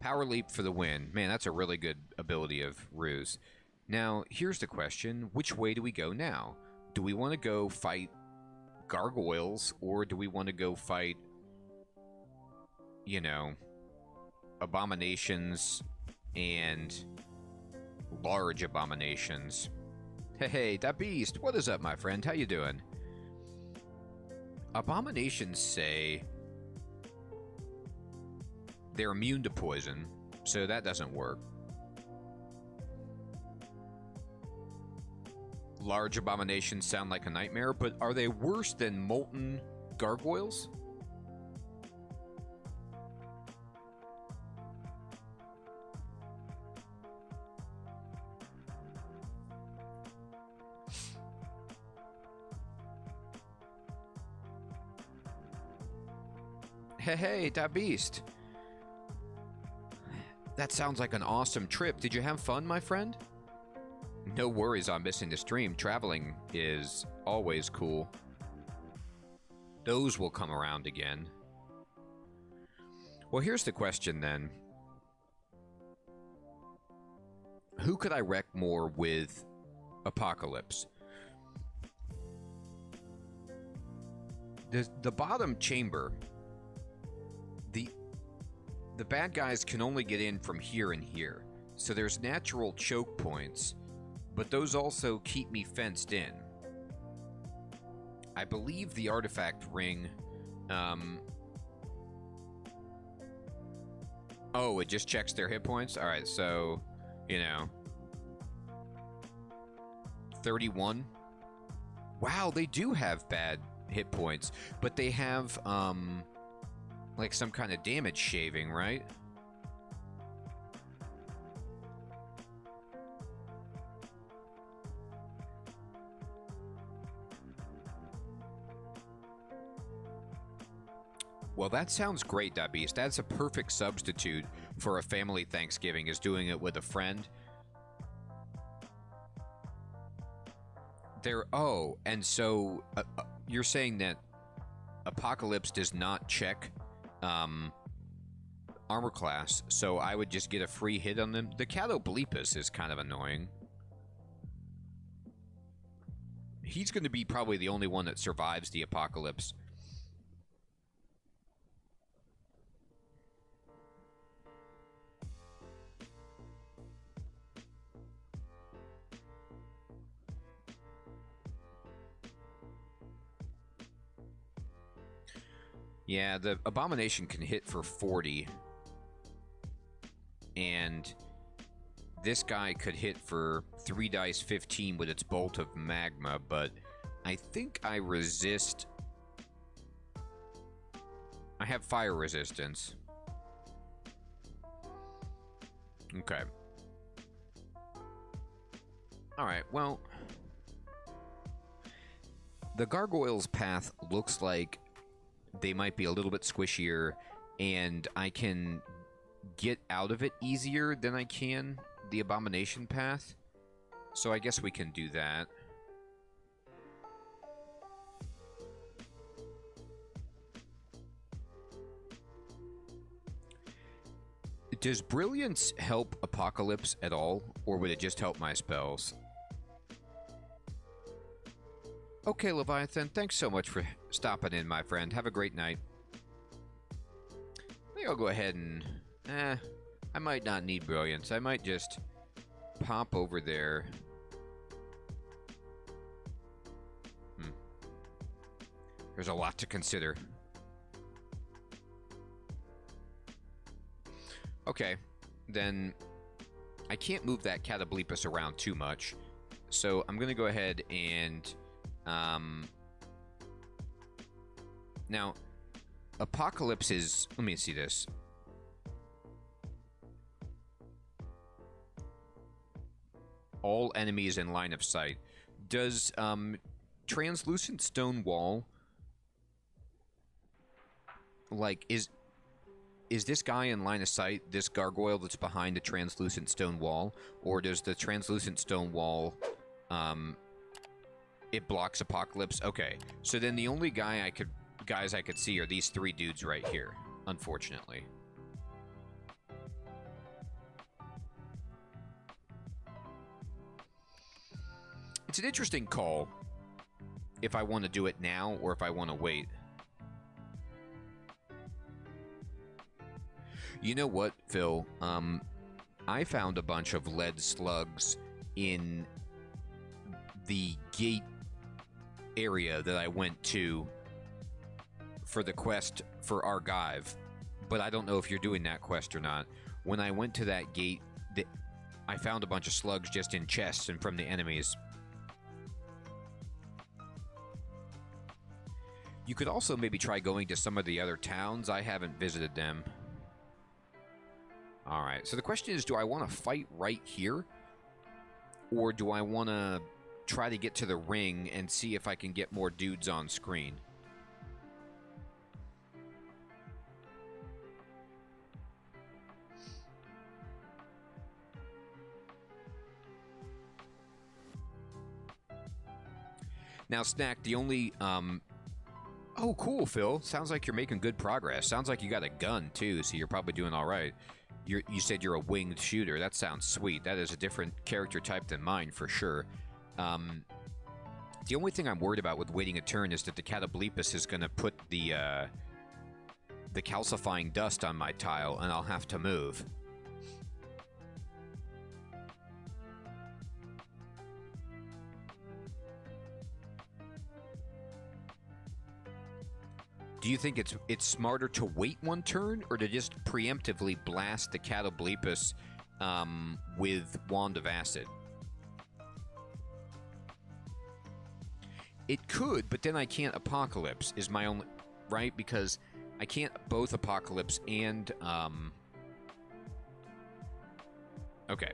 Power leap for the win. Man, that's a really good ability of Ruse. Now, here's the question. Which way do we go now? Do we want to go fight gargoyles, or do we want to go fight, you know, abominations and large abominations? Hey, that beast! What is up, my friend? How you doing? Abominations say they're immune to poison, so that doesn't work. Large abominations sound like a nightmare, but are they worse than molten gargoyles? Hey, that beast! That sounds like an awesome trip. Did you have fun, my friend? No worries on missing the stream. Traveling is always cool. Those will come around again. Well, here's the question then. Who could I wreck more with Apocalypse? The bottom chamber, the bad guys can only get in from here and here. So there's natural choke points, but those also keep me fenced in. I believe the artifact ring... Oh, it just checks their hit points? Alright, so, you know... 31. Wow, they do have bad hit points, but they have, like some kind of damage shaving, right? Well, that sounds great, that beast. That's a perfect substitute for a family Thanksgiving, is doing it with a friend. Oh, and so you're saying that Apocalypse does not check armor class, so I would just get a free hit on them. The Catoblepus is kind of annoying. He's going to be probably the only one that survives the Apocalypse. Yeah, the Abomination can hit for 40. And this guy could hit for 3 dice 15 with its Bolt of Magma, but I think I resist... I have fire resistance. Okay. Alright, well... The Gargoyle's path looks like they might be a little bit squishier, and I can get out of it easier than I can the Abomination path. So I guess we can do that. Does Brilliance help Apocalypse at all, or would it just help my spells? Okay, Leviathan, thanks so much for stopping in, my friend. Have a great night. I think I'll go ahead and... I might not need Brilliance. I might just pop over there. There's a lot to consider. Okay, then I can't move that Catoblepus around too much. So I'm going to go ahead and... now, Apocalypse is... Let me see this. All enemies in line of sight. Does Translucent Stone Wall... Like, is this guy in line of sight, this gargoyle that's behind the Translucent Stone Wall? Or does the Translucent Stone Wall... it blocks Apocalypse? Okay, so then the only guys I could see are these 3 dudes right here, unfortunately. It's an interesting call if I want to do it now or if I want to wait. You know what, Phil? I found a bunch of lead slugs in the gate area that I went to for the quest for Argive, but I don't know if you're doing that quest or not. When I went to that gate, I found a bunch of slugs just in chests and from the enemies. You could also maybe try going to some of the other towns. I haven't visited them. Alright, so the question is, do I want to fight right here? Or do I want to try to get to the ring and see if I can get more dudes on screen? Now, Snack, the only... Oh, cool, Phil. Sounds like you're making good progress. Sounds like you got a gun, too, so you're probably doing all right. You said you're a winged shooter. That sounds sweet. That is a different character type than mine, for sure. The only thing I'm worried about with waiting a turn is that the Catoblepus is going to put the calcifying dust on my tile, and I'll have to move. Do you think it's smarter to wait one turn, or to just preemptively blast the Catoblepus with Wand of Acid? It could, but then I can't Apocalypse, is my only... Right? Because I can't both Apocalypse and... Okay.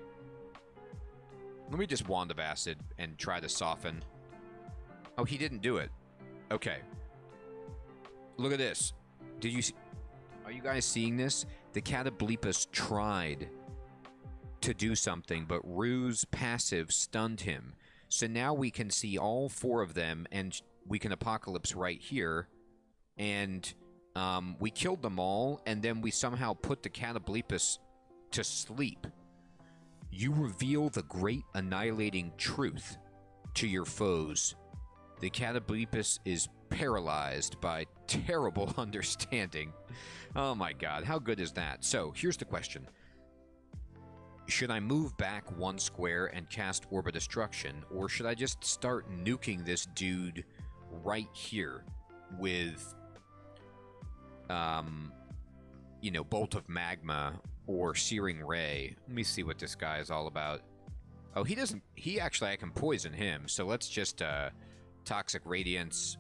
Let me just Wand of Acid and try to soften. Oh, he didn't do it. Okay. Look at this. Did you see... Are you guys seeing this? The Catoblepus tried to do something, but Rue's passive stunned him. So now we can see all four of them, and we can Apocalypse right here. And we killed them all, and then we somehow put the Catoblepus to sleep. You reveal the great annihilating truth to your foes. The Catoblepus is paralyzed by terrible understanding. Oh my god, how good is that? So, here's the question. Should I move back one square and cast Orb of Destruction, or should I just start nuking this dude right here with, you know, Bolt of Magma or Searing Ray? Let me see what this guy is all about. Oh, he doesn't... I can poison him, so let's just, Toxic Radiance.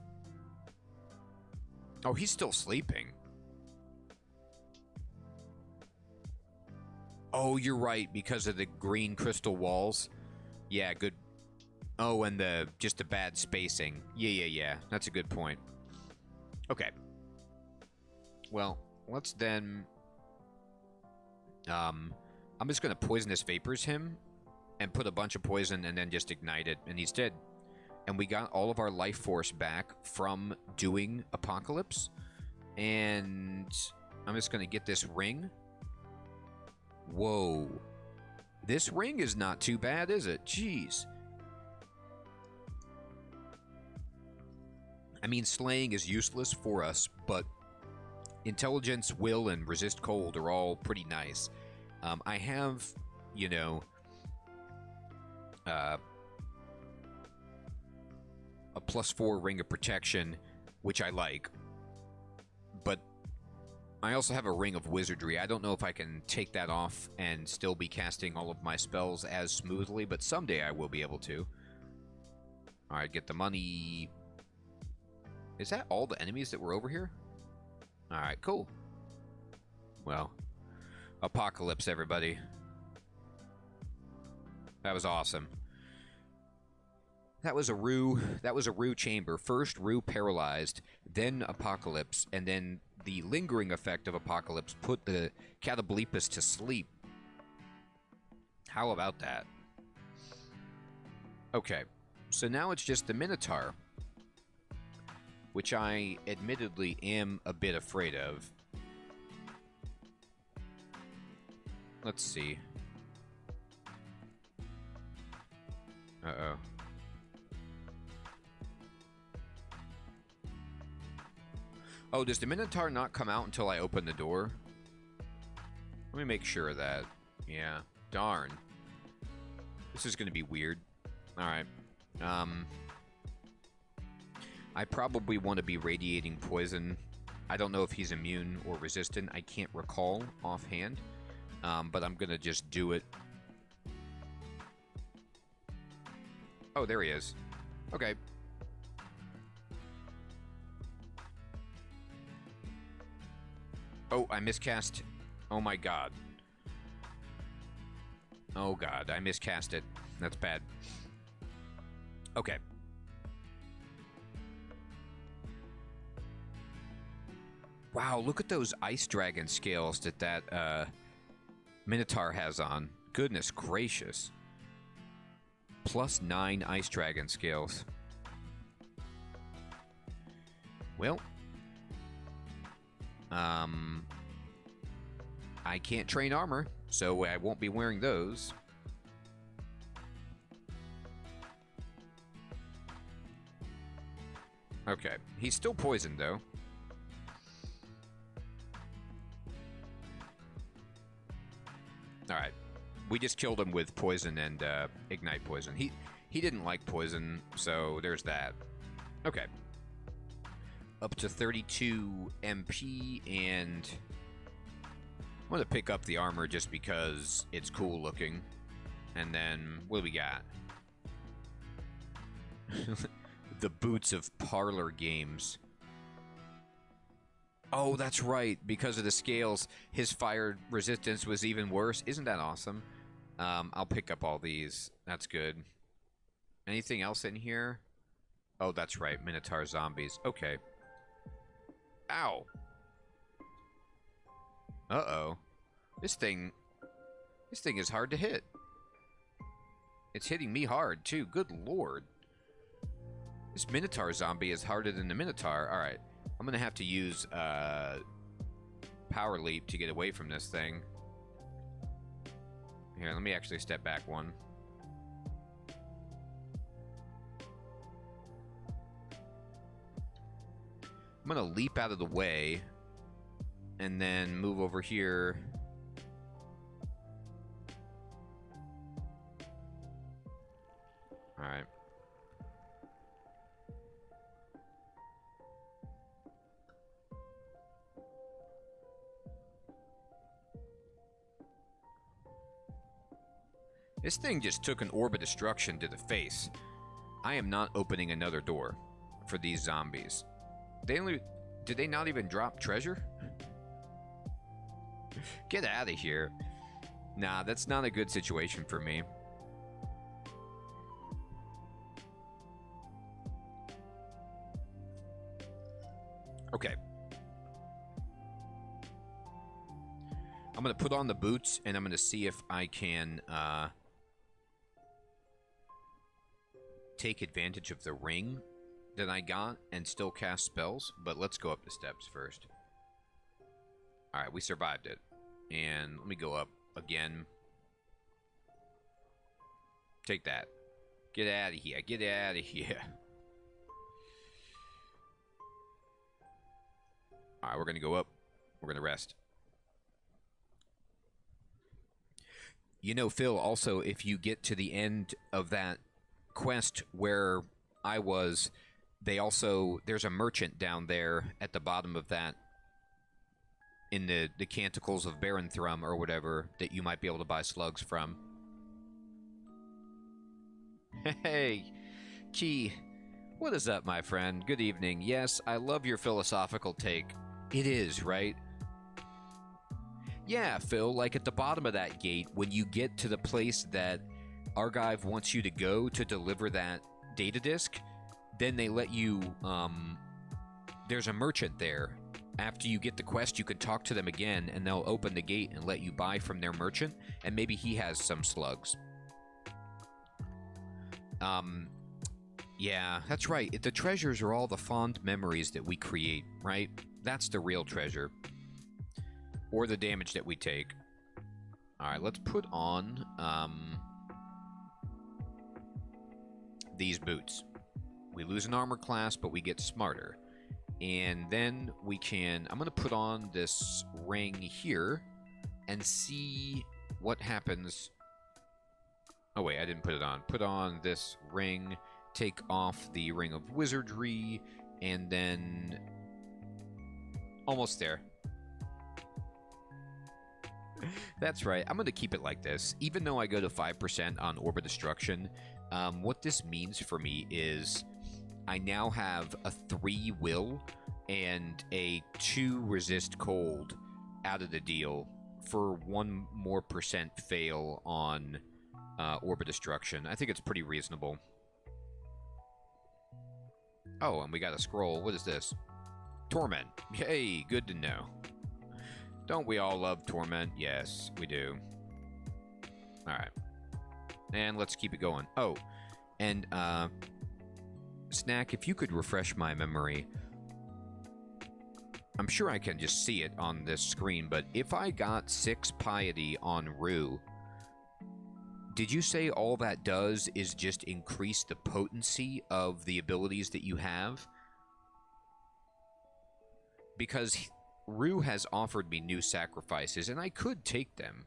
Oh, he's still sleeping. Oh, you're right, because of the green crystal walls. Yeah, good. Oh, and just the bad spacing. Yeah. That's a good point. Okay. Well, let's then... I'm just going to Poisonous Vapors him and put a bunch of poison and then just ignite it, and he's dead. And we got all of our life force back from doing Apocalypse. And I'm just going to get this ring. Whoa. This ring is not too bad, is it? Jeez. I mean, slaying is useless for us, but intelligence, will, and resist cold are all pretty nice. I have, you know... a +4 Ring of Protection, which I like. But I also have a Ring of Wizardry. I don't know if I can take that off and still be casting all of my spells as smoothly, but someday I will be able to. Alright, get the money. Is that all the enemies that were over here? Alright, cool. Well, Apocalypse, everybody. That was awesome. That was a Rue chamber. First, Rue paralyzed, then Apocalypse, and then the lingering effect of Apocalypse put the Catoblepus to sleep. How about that? Okay, so now it's just the Minotaur, which I admittedly am a bit afraid of. Let's see. Uh-oh. Oh, does the Minotaur not come out until I open the door? Let me make sure of that. Yeah. Darn. This is going to be weird. Alright. I probably want to be radiating poison. I don't know if he's immune or resistant. I can't recall offhand. But I'm going to just do it. Oh, there he is. Okay. Oh, I miscast. Oh my god. Oh god, I miscast it. That's bad. Okay. Wow, look at those ice dragon scales that Minotaur has on. Goodness gracious. +9 ice dragon scales. Well. I can't train armor, so I won't be wearing those. Okay, he's still poisoned though. Alright. We just killed him with poison and ignite poison. He didn't like poison, so there's that. Okay. Up to 32 MP, and I'm going to pick up the armor just because it's cool looking. And then, what do we got? The boots of parlor games. Oh, that's right. Because of the scales, his fire resistance was even worse. Isn't that awesome? I'll pick up all these. That's good. Anything else in here? Oh, that's right. Minotaur zombies. Okay. Ow. Uh-oh. This thing is hard to hit. It's hitting me hard, too. Good lord. This Minotaur zombie is harder than the Minotaur. Alright. I'm gonna have to use Power Leap to get away from this thing. Here, let me actually step back one. I'm gonna leap out of the way and then move over here. Alright. This thing just took an orb of destruction to the face. I am not opening another door for these zombies. Did they not even drop treasure? Get out of here. Nah, that's not a good situation for me. Okay. I'm gonna put on the boots and I'm gonna see if I can take advantage of the ring that I got and still cast spells, but let's go up the steps first. Alright, we survived it. And let me go up again. Take that. Get out of here. Get out of here. Alright, we're going to go up. We're going to rest. You know, Phil, also, if you get to the end of that quest where I was, there's a merchant down there at the bottom of that, in the Canticles of Baron Thrum or whatever, that you might be able to buy slugs from. Hey, Key, what is up, my friend? Good evening. Yes, I love your philosophical take. It is, right? Yeah, Phil, like at the bottom of that gate, when you get to the place that Argive wants you to go to deliver that data disk, then they let you, there's a merchant there. After you get the quest, you can talk to them again, and they'll open the gate and let you buy from their merchant, and maybe he has some slugs. Yeah, that's right. The treasures are all the fond memories that we create, right? That's the real treasure. Or the damage that we take. Alright, let's put on, these boots. We lose an armor class, but we get smarter. And then we can... I'm going to put on this ring here and see what happens. Oh, wait, I didn't put it on. Put on this ring, take off the ring of wizardry, and then... Almost there. That's right. I'm going to keep it like this. Even though I go to 5% on Orb of Destruction, what this means for me is I now have a 3 will and a 2 resist cold out of the deal for 1 more % fail on Orb of Destruction. I think it's pretty reasonable. Oh, and we got a scroll. What is this? Torment. Yay, good to know. Don't we all love Torment? Yes, we do. Alright. And let's keep it going. Oh, and, Snack, if you could refresh my memory. I'm sure I can just see it on this screen, but if I got 6 Piety on Rue, did you say all that does is just increase the potency of the abilities that you have? Because Rue has offered me new sacrifices, and I could take them.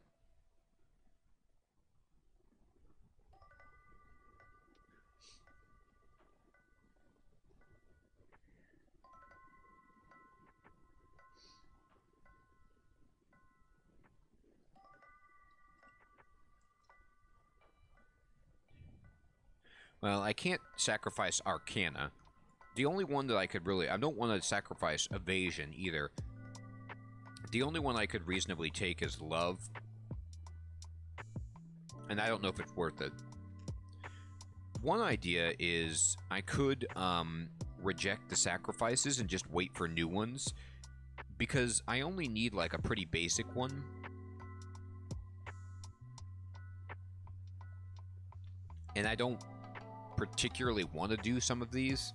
Well, I can't sacrifice Arcana. The only one that I could really... I don't want to sacrifice Evasion either. The only one I could reasonably take is Love. And I don't know if it's worth it. One idea is I could reject the sacrifices and just wait for new ones. Because I only need like a pretty basic one. And I don't particularly want to do some of these.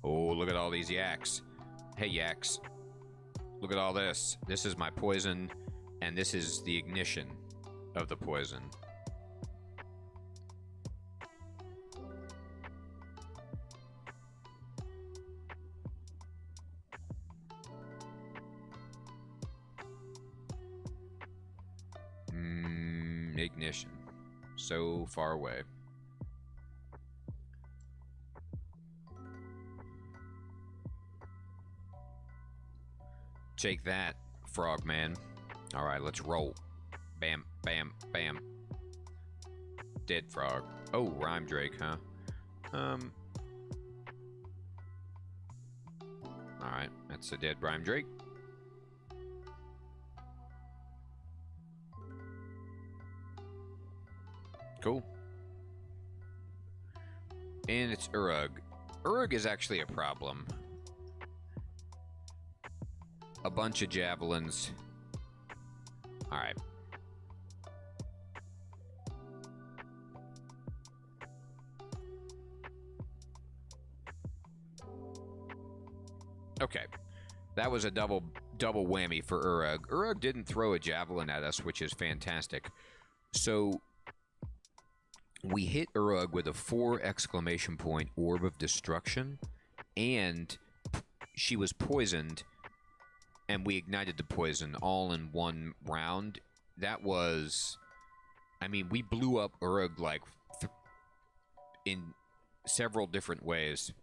Oh, look at all these yaks. Hey, yaks. Look at all this. This is my poison, and this is the ignition of the poison. Ignition. So far away. Take that, Frogman. Alright, let's roll. Bam, bam, bam. Dead frog. Oh, Rhyme Drake, huh? Alright, that's a dead Rhyme Drake. Cool. And it's Urug. Urug is actually a problem. A bunch of javelins. Alright. Okay. That was a double whammy for Urug. Urug didn't throw a javelin at us, which is fantastic. So we hit Urug with a 4 exclamation point Orb of Destruction, and she was poisoned, and we ignited the poison all in one round. That was... I mean, we blew up Urug, like, in several different ways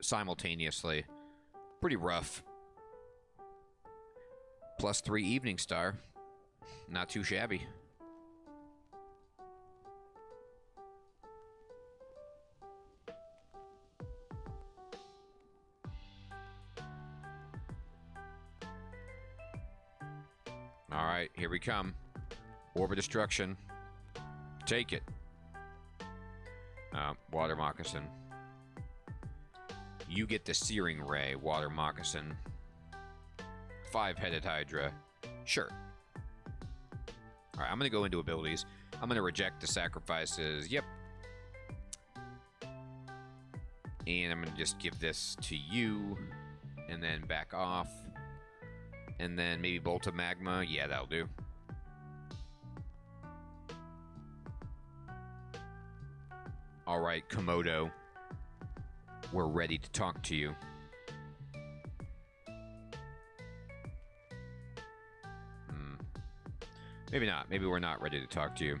simultaneously. Pretty rough. +3 Evening Star. Not too shabby. Alright, here we come. Orb of Destruction. Take it. Water Moccasin. You get the Searing Ray, Water Moccasin. 5-headed Hydra. Sure. Alright, I'm going to go into abilities. I'm going to reject the sacrifices. Yep. And I'm going to just give this to you. And then back off. And then maybe Bolt of Magma. Yeah, that'll do. All right, Komodo. We're ready to talk to you. Maybe not. Maybe we're not ready to talk to you.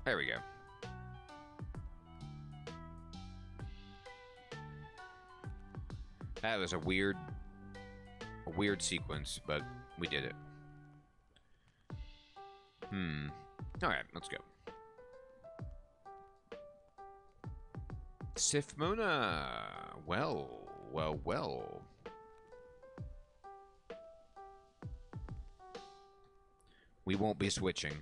There we go. That was a weird sequence, but we did it. Alright, let's go. Sifmona. Well. We won't be switching.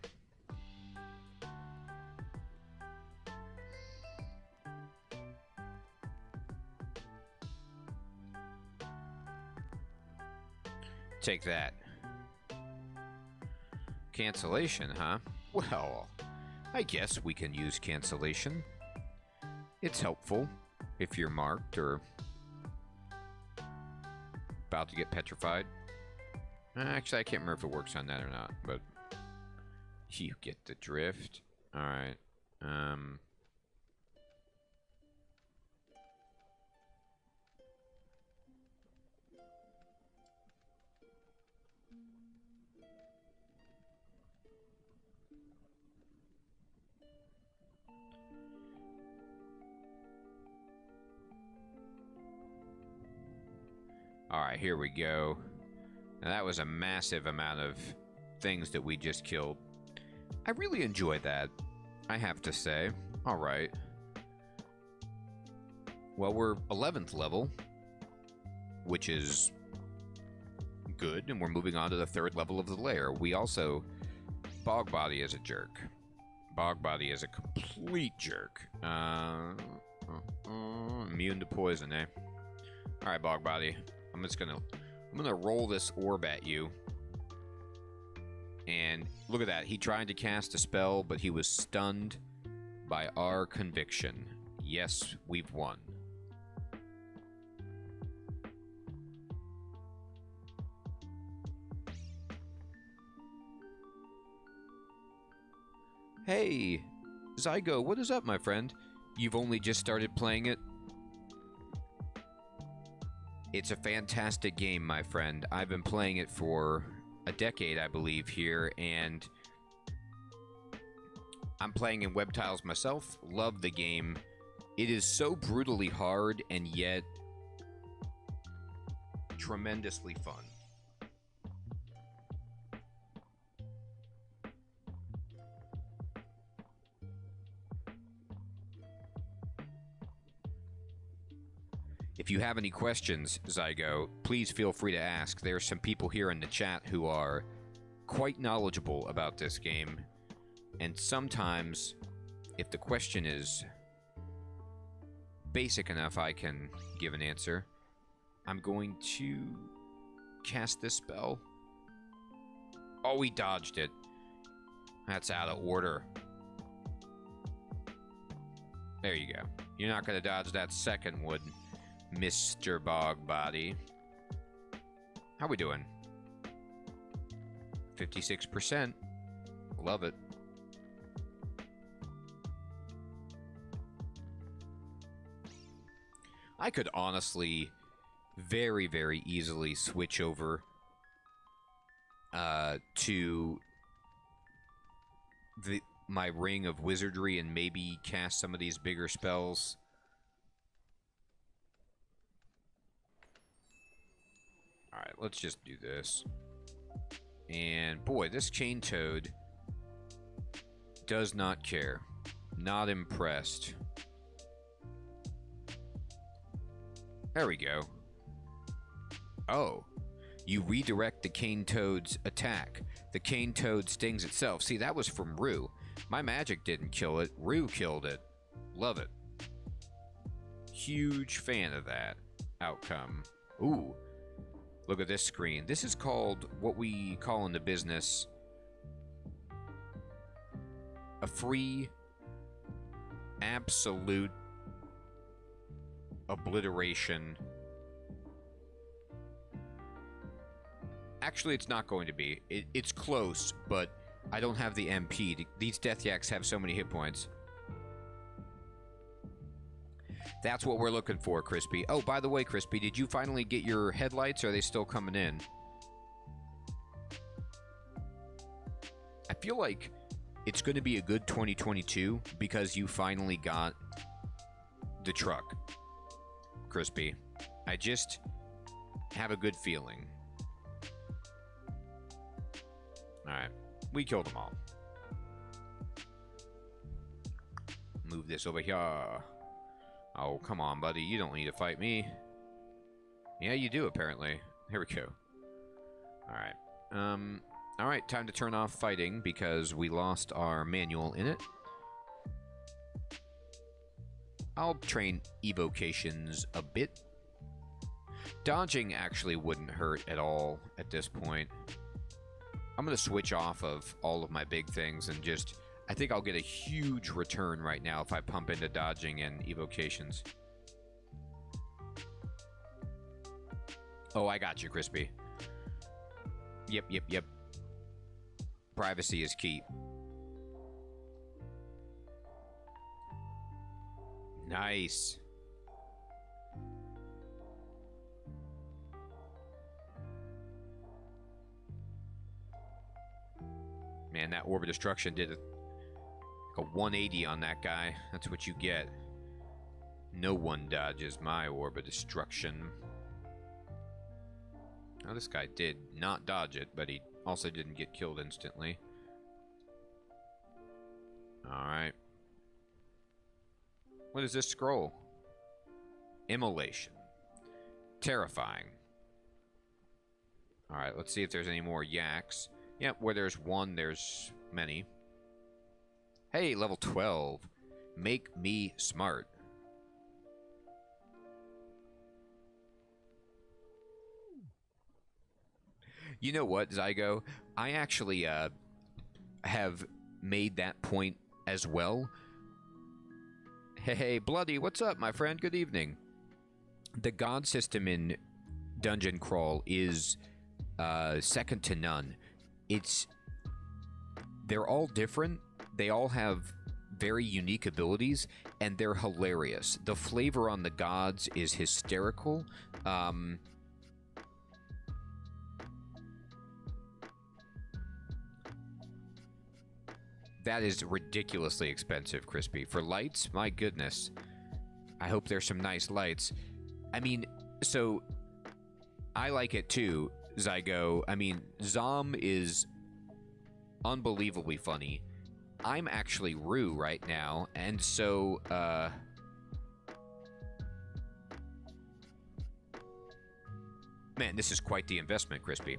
Take that. Cancellation, huh? Well, I guess we can use cancellation. It's helpful if you're marked or about to get petrified. Actually, I can't remember if it works on that or not, but you get the drift. Alright. Alright, here we go. Now that was a massive amount of things that we just killed. I really enjoyed that, I have to say. Alright. Well, we're 11th level, which is good, and we're moving on to the 3rd level of the lair. We also... Bogbody is a jerk. Bogbody is a complete jerk. Immune to poison, eh? Alright, Bogbody. I'm gonna roll this orb at you. And look at that. He tried to cast a spell, but he was stunned by our conviction. Yes, we've won. Hey, Zygo, what is up, my friend? You've only just started playing it? It's a fantastic game, my friend. I've been playing it for a decade, I believe, here, and I'm playing in web tiles myself. Love the game. It is so brutally hard, and yet tremendously fun. If you have any questions, Zygo, please feel free to ask. There are some people here in the chat who are quite knowledgeable about this game. And sometimes, if the question is basic enough, I can give an answer. I'm going to cast this spell. Oh, he dodged it. That's out of order. There you go. You're not going to dodge that second one, Mr. Bogbody. How we doing? 56%. Love it. I could honestly very, very easily switch over to my Ring of Wizardry and maybe cast some of these bigger spells. Alright, let's just do this. And boy, this Chain Toad does not care. Not impressed. There we go. Oh. You redirect the Cane Toad's attack. The Cane Toad stings itself. See, that was from Rue. My magic didn't kill it. Rue killed it. Love it. Huge fan of that outcome. Ooh. Look at this screen. This is called what we call in the business a free absolute obliteration. Actually, it's not going to be. It's close, but I don't have the MP. These Death Yaks have so many hit points. That's what we're looking for, Crispy. Oh, by the way, Crispy, did you finally get your headlights, or are they still coming in? I feel like it's going to be a good 2022 because you finally got the truck, Crispy. I just have a good feeling. Alright, we killed them all. Move this over here. Oh, come on, buddy. You don't need to fight me. Yeah, you do, apparently. Here we go. Alright. Alright, time to turn off fighting because we lost our manual in it. I'll train evocations a bit. Dodging actually wouldn't hurt at all at this point. I'm going to switch off of all of my big things and just... I think I'll get a huge return right now if I pump into dodging and evocations. Oh, I got you, Crispy. Yep. Privacy is key. Nice. Man, that Orb of Destruction did a 180 on that guy. That's what you get. No one dodges my Orb of Destruction. Now, this guy did not dodge it, but he also didn't get killed instantly. Alright. What is this scroll? Immolation. Terrifying. Alright, let's see if there's any more yaks. Yep, where there's one, there's many. Hey, level 12. Make me smart. You know what, Zygo? I actually have made that point as well. Hey, Bloody, what's up, my friend? Good evening. The god system in Dungeon Crawl is second to none. They're all different. They all have very unique abilities, and they're hilarious. The flavor on the gods is hysterical. That is ridiculously expensive, Crispy. For lights? My goodness. I hope there's some nice lights. I mean, so... I like it too, Zygo. I mean, Zom is unbelievably funny. I'm actually Rue right now, and so, man, this is quite the investment, Crispy.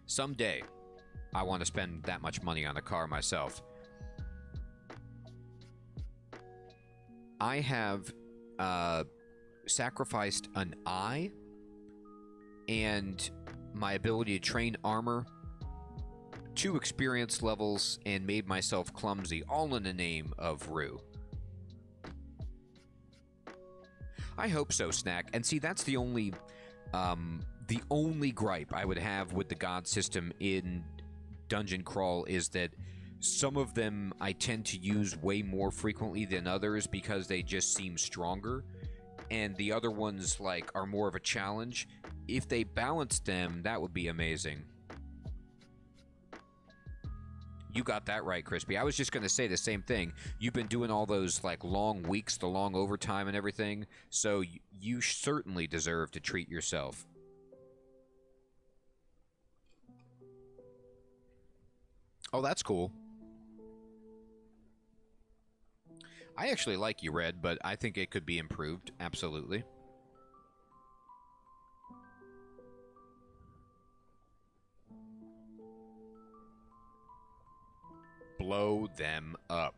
Someday, I want to spend that much money on a car myself. I have, sacrificed an eye and my ability to train armor, 2 experience levels, and made myself clumsy, all in the name of Rue. I hope so, Snack. And see, that's the only gripe I would have with the god system in Dungeon Crawl is that some of them I tend to use way more frequently than others because they just seem stronger, and the other ones, like, are more of a challenge. If they balanced them, that would be amazing. You got that right, Crispy. I was just going to say the same thing. You've been doing all those, like, long weeks, the long overtime and everything, so you certainly deserve to treat yourself. Oh, that's cool. I actually like you, Red, but I think it could be improved. Absolutely. Blow them up.